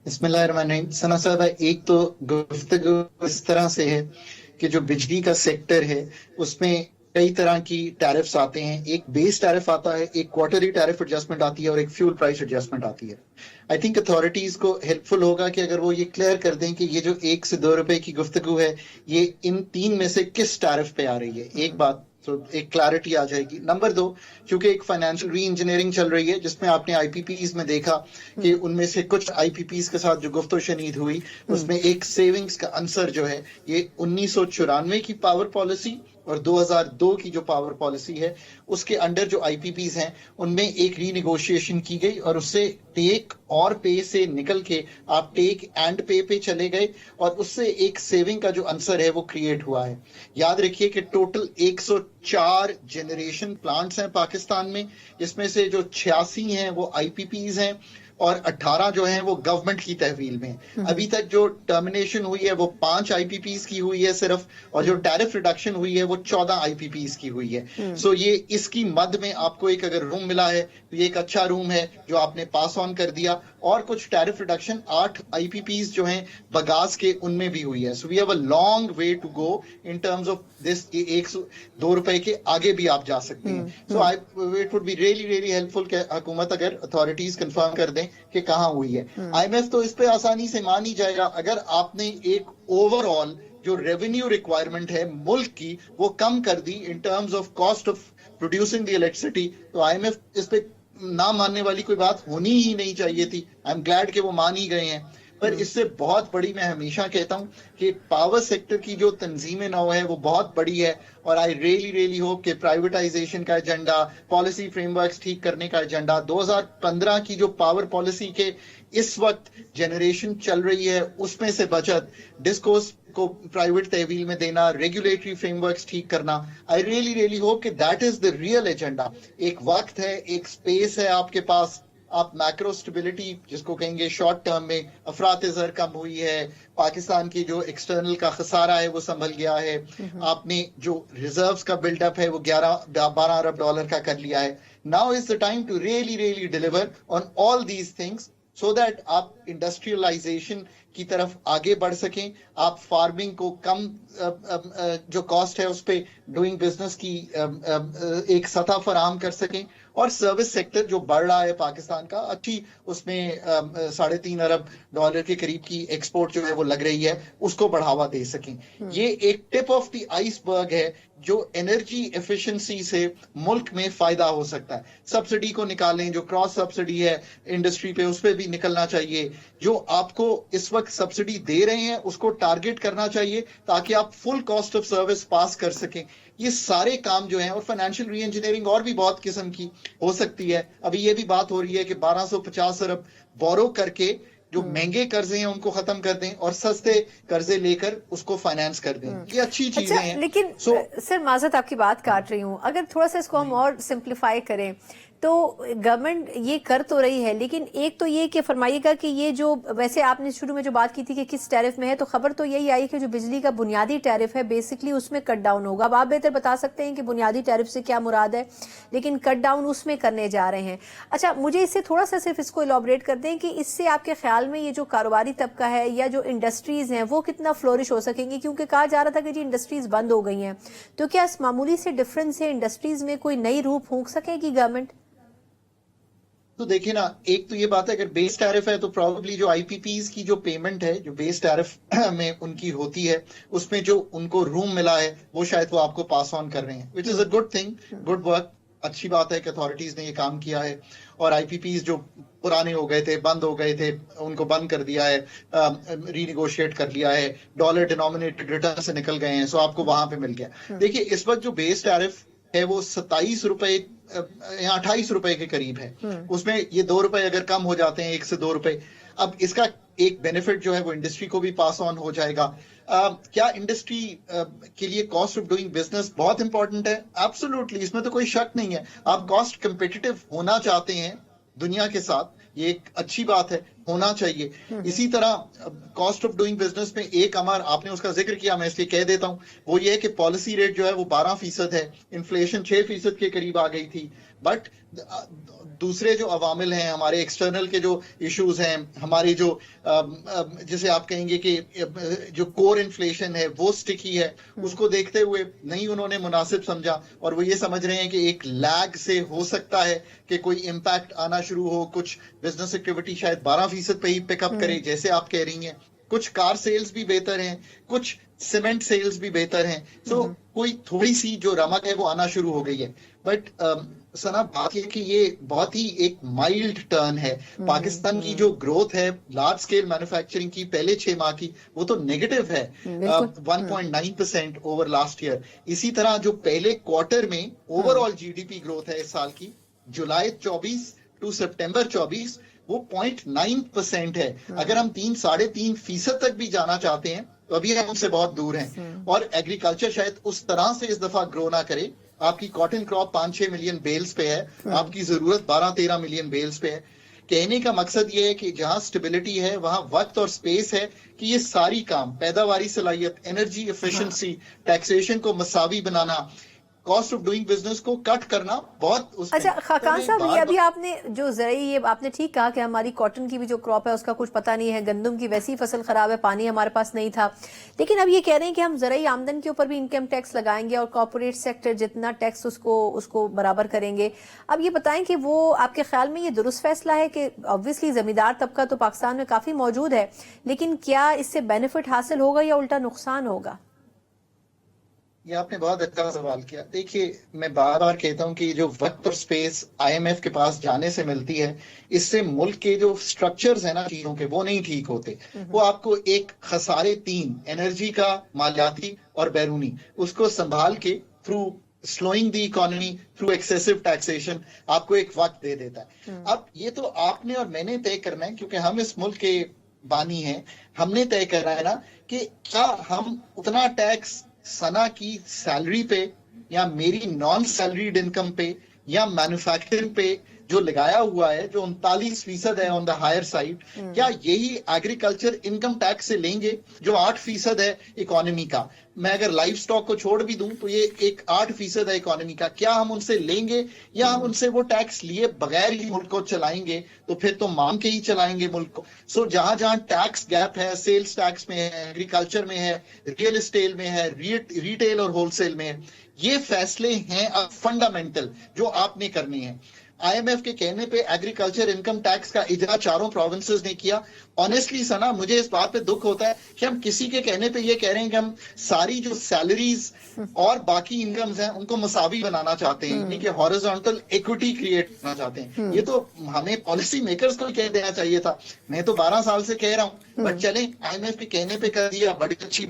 बिस्मिल्लाहिर्रहमानिर्रहीम। सना साहब, एक तो गुफ्तगू इस तरह से है कि जो बिजली का सेक्टर है उसमें कई तरह की टैरिफ्स आते हैं। एक बेस टैरिफ आता है, एक क्वार्टरली टैरिफ एडजस्टमेंट आती है और एक फ्यूल प्राइस एडजस्टमेंट आती है। आई थिंक अथॉरिटीज को हेल्पफुल होगा कि अगर वो ये क्लियर कर दें कि ये जो 1 से 2 रुपए की गुफ्तगू है ये इन तीन में से किस टैरिफ पे आ रही है। एक बात तो एक क्लैरिटी आ जाएगी। नंबर 2, क्योंकि एक फाइनेंशियल री इंजीनियरिंग चल रही है जिसमें आपने आईपीपीज में देखा कि उनमें से कुछ आईपीपीज के साथ जो गुफ्तो शनीद हुई उसमें एक सेविंग्स का आंसर जो है ये 1994 की पावर पॉलिसी और 2002 की जो पावर पॉलिसी है उसके अंडर जो आईपीपीज हैं उनमें एक रीनिगोशिएशन की गई और उससे टेक और पे से निकल के आप टेक एंड पे चले गए और उससे एक सेविंग का जो आंसर है वो क्रिएट हुआ है। याद रखिए कि टोटल 104 जनरेशन प्लांट्स हैं पाकिस्तान में, जिसमें से जो 86 हैं वो आईपीपीज हैं और 18 जो है वो गवर्नमेंट की तहवील में। अभी तक जो टर्मिनेशन हुई है वो 5 आईपीपीज की हुई है सिर्फ, और जो टैरिफ रिडक्शन हुई है वो 14 आईपीपीज की हुई है। सो ये इसकी मद में आपको एक अगर रूम मिला है तो ये एक अच्छा रूम है जो आपने पास ऑन कर दिया। और कुछ टैरिफ रिडक्शन 8 आईपीपीज जो हैं बगास के उनमें भी हुई है। So we have a long way to go in terms of this. 1-2 रुपए के आगे भी आप जा सकते हैं। So I it would be really really helpful कि हुकूमत अगर अथॉरिटीज कंफर्म कर दें कि कहां हुई है। आईएमएफ तो इस पे आसानी से मान ही जाएगा अगर आपने एक ओवरऑल जो रेवेन्यू रिक्वायरमेंट है मुल्क की वो कम कर दी in terms of cost of producing the electricity. तो आईएमएफ इस पे ना मानने वाली कोई बात होनी ही नहीं चाहिए थी। आई एम ग्लैड कि वो मान ही गए हैं। पर इससे बहुत बड़ी, मैं हमेशा कहता हूं कि पावर सेक्टर की जो तंजीम नौ है वो बहुत बड़ी है। और आई रियली रियली होप कि प्राइवेटाइजेशन का एजेंडा, पॉलिसी फ्रेमवर्क्स ठीक करने का एजेंडा, 2015 की जो पावर पॉलिसी के इस वक्त जनरेशन चल रही है उसमें से बचत, डिस्कोर्स को प्राइवेट तहवील में देना, रेगुलेटरी फ्रेमवर्क्स ठीक करना, आई रियली रियली होप कि that is the real agenda. एक वक्त है, एक स्पेस है आपके पास। आप मैक्रो स्टेबिलिटी जिसको कहेंगे शॉर्ट टर्म में अफरात ज़र कम हुई है, पाकिस्तान की जो एक्सटर्नल का खसारा है वो संभल गया है, आपने जो रिजर्व्स का बिल्डअप है वो 11-12 अरब डॉलर का कर लिया है। Now is the time to really really deliver on all these things so that आप इंडस्ट्रियलाइजेशन की तरफ आगे बढ़ सकें, आप फार्मिंग को कम जो कॉस्ट है उस पर डूइंग बिजनेस की एक सतह फराहम कर सकें, और सर्विस सेक्टर जो बढ़ रहा है पाकिस्तान का अच्छी, उसमें 3.5 अरब डॉलर के करीब की एक्सपोर्ट जो है वो लग रही है, उसको बढ़ावा दे सकें। ये एक टिप ऑफ द आइसबर्ग है जो एनर्जी एफिशिएंसी से मुल्क में फायदा हो सकता है। सब्सिडी को निकालें, जो क्रॉस सब्सिडी है इंडस्ट्री पे उस पर भी निकलना चाहिए। जो आपको इस वक्त सब्सिडी दे रहे हैं उसको टारगेट करना चाहिए ताकि आप फुल कॉस्ट ऑफ सर्विस पास कर सकें। ये सारे काम जो हैं, और फाइनेंशियल री इंजीनियरिंग और भी बहुत किस्म की हो सकती है। अभी ये भी बात हो रही है कि 1250 अरब बोरो करके जो महंगे कर्जे हैं उनको खत्म कर दें और सस्ते कर्जे लेकर उसको फाइनेंस कर दें। ये अच्छी चीजें अच्छा, हैं। लेकिन सर माजरत आपकी बात काट रही हूँ, अगर थोड़ा सा इसको हम और सिंप्लीफाई करें तो गवर्नमेंट ये कर तो रही है, लेकिन एक तो ये कि फरमाइएगा कि ये जो, वैसे आपने शुरू में जो बात की थी कि किस टैरिफ में है, तो खबर तो यही आई कि जो बिजली का बुनियादी टैरिफ है बेसिकली उसमें कट डाउन होगा। अब आप बेहतर बता सकते हैं कि बुनियादी टैरिफ से क्या मुराद है, लेकिन कट डाउन उसमें करने जा रहे हैं। अच्छा, मुझे इससे थोड़ा सा सिर्फ इसको इलॉबरेट कर दें कि इससे आपके ख्याल में ये जो कारोबारी तबका है या जो इंडस्ट्रीज हैं वो कितना फ्लोरिश हो सकेंगी, क्योंकि कहा जा रहा था कि जी इंडस्ट्रीज बंद हो गई हैं, तो क्या इस मामूली से डिफरेंस से इंडस्ट्रीज में कोई नई रूप फूंक सकेगी गवर्नमेंट? तो देखिए ना, एक तो ये बात है अगर बेस टैरिफ है तो प्रॉब्ली जो आईपीपीज की जो पेमेंट है जो बेस टैरिफ में उनकी होती है उसमें जो उनको रूम मिला है वो शायद वो आपको पास ऑन कर रहे हैं, which is a good thing, good work. अच्छी बात है कि अथॉरिटीज ने ये काम किया है और आईपीपीज जो पुराने हो गए थे, बंद हो गए थे, उनको बंद कर दिया है, रीनिगोशिएट कर लिया है, डॉलर डिनोमिनेटेड रिटर्न से निकल गए हैं, सो आपको वहां पे मिल गया। देखिए इस वक्त जो बेस टैरिफ है वो 27 रुपए या 28 रुपए के करीब है। उसमें ये 2 रुपए अगर कम हो जाते हैं, 1 से 2 रुपए, अब इसका एक बेनिफिट जो है वो इंडस्ट्री को भी पास ऑन हो जाएगा। क्या इंडस्ट्री के लिए कॉस्ट ऑफ डूइंग बिजनेस बहुत इंपॉर्टेंट है? एब्सोल्युटली, इसमें तो कोई शक नहीं है। आप कॉस्ट कंपेटिटिव होना चाहते हैं दुनिया के साथ, ये एक अच्छी बात है, होना चाहिए। इसी तरह कॉस्ट ऑफ डूइंग बिजनेस में एक अमर आपने उसका जिक्र किया, मैं इसलिए कह देता हूं, वो ये है कि पॉलिसी रेट जो है वो 12% है, इन्फ्लेशन 6% के करीब आ गई थी, बट दूसरे जो अवामिल हैं, हमारे एक्सटर्नल के जो इश्यूज हैं, हमारी जो जिसे आप कहेंगे कि जो कोर इन्फ्लेशन है वो स्टिकी है, उसको देखते हुए नहीं उन्होंने मुनासिब समझा, और वो ये समझ रहे हैं कि एक लैग से हो सकता है कि कोई इम्पैक्ट आना शुरू हो, कुछ बिजनेस एक्टिविटी शायद 12% पे ही पिकअप करे जैसे आप कह रही हैं, कुछ कार सेल्स भी बेहतर हैं, कुछ सीमेंट सेल्स भी बेहतर हैं, तो कोई थोड़ी सी जो रमक है वो आना शुरू हो गई है। बट सना, बात ये कि ये बहुत ही एक माइल्ड टर्न है। पाकिस्तान की जो ग्रोथ है लार्ज स्केल मैन्युफैक्चरिंग की पहले 6 माह की, वो तो नेगेटिव है, 1.9% ओवर लास्ट ईयर। इसी तरह जो पहले क्वार्टर में ओवरऑल जीडीपी ग्रोथ है इस साल की, जुलाई 24 टू सितंबर 24, वो 0.9% है। अगर हम 3-3.5% तक भी जाना चाहते हैं तो अभी हम उनसे बहुत दूर हैं। और एग्रीकल्चर शायद उस तरह से इस दफा ग्रो ना करे। आपकी कॉटन क्रॉप 5-6 मिलियन बेल्स पे है, आपकी जरूरत 12-13 मिलियन बेल्स पे है। कहने का मकसद ये है कि जहां स्टेबिलिटी है वहां वक्त और स्पेस है कि ये सारी काम, पैदावारी सलाहियत, एनर्जी एफिशिएंसी, टैक्सेशन को मसावी बनाना, कॉस्ट ऑफ डूइंग बिजनेस को कट करना बहुत उसमें। अच्छा खाकान साहब, ये अभी आपने जो ज़राई, ये आपने ठीक कहा कि हमारी कॉटन की भी जो क्रॉप है उसका कुछ पता नहीं है, गंदम की वैसी फसल खराब है, पानी हमारे पास नहीं था, लेकिन अब ये कह रहे हैं कि हम ज़राई आमदन के ऊपर भी इनकम टैक्स लगाएंगे और कॉर्पोरेट सेक्टर जितना टैक्स उसको बराबर करेंगे। अब ये बताएं कि वो आपके ख्याल में ये दुरुस्त फैसला है कि ऑब्वियसली जमींदार तबका तो पाकिस्तान में काफी मौजूद है, लेकिन क्या इससे बेनिफिट हासिल होगा या उल्टा नुकसान होगा? ये आपने बहुत अच्छा सवाल किया। देखिए, मैं बार बार कहता हूं कि जो वक्त और स्पेस आईएमएफ के पास जाने से मिलती है, इससे मुल्क के जो स्ट्रक्चर्स है ना चीजों के, वो नहीं ठीक होते। वो आपको एक खसारे 3, एनर्जी का, मालियाती और बैरूनी, उसको संभाल के through slowing the economy, through excessive taxation, आपको एक वक्त दे देता है। अब ये तो आपने और मैंने तय करना है, क्योंकि हम इस मुल्क के बानी हैं, हमने तय करना है ना कि क्या हम उतना टैक्स सना की सैलरी पे या मेरी नॉन सैलरीड इनकम पे या मैन्युफैक्चरिंग पे जो लगाया हुआ है, जो 39% है ऑन द हायर साइड, क्या यही एग्रीकल्चर इनकम टैक्स से लेंगे जो 8% है इकोनॉमी का? मैं अगर लाइव स्टॉक को छोड़ भी दूं तो ये एक 8% है इकोनॉमी का। क्या हम उनसे लेंगे या हम उनसे वो टैक्स लिए बगैर ही मुल्क को चलाएंगे? तो फिर तो मांग के ही चलाएंगे मुल्क को। सो जहां जहां टैक्स गैप है, सेल्स टैक्स में है, एग्रीकल्चर में है, रियल एस्टेट में है, रिटेल और होलसेल में है, ये फैसले हैं अब फंडामेंटल जो आपने करने हैं। आईएमएफ के कहने पे एग्रीकल्चर इनकम टैक्स का इजरा 4 प्रोविंसेस ने किया। ऑनेस्टली सना, मुझे इस बात पे दुख होता है कि हम किसी के कहने पे ये कह रहे हैं कि हम सारी जो सैलरीज और बाकी इनकम्स हैं उनको मसावी बनाना चाहते हैं, यानी कि हॉरिजॉन्टल इक्विटी क्रिएट करना चाहते हैं। ये तो हमें पॉलिसी मेकर्स को कह देना चाहिए था। मैं तो 12 साल से कह रहा हूं, बट चले आईएमएफ के कहने पे कर दिया, बड़ी अच्छी बात।